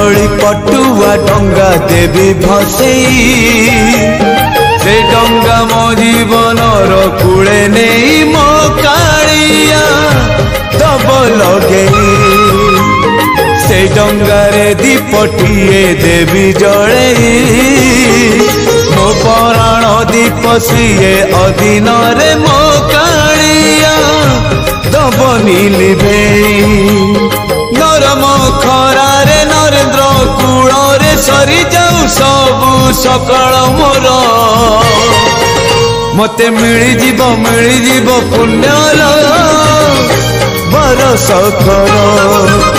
भली पटुआ डंगा देवी भसेई से डंगा मो जीवन कूले नहीं मो कालिया दब लगे से डंगारे दीपटिए देवी जड़े मो पराण दीप सीए अधीन रे मो कालिया दब नीलिभे नरम खरारे नरेंद्र कूल रे सरी जाऊ सबु सकाळ मोर मते मिली जीव पुण्य बरस कर।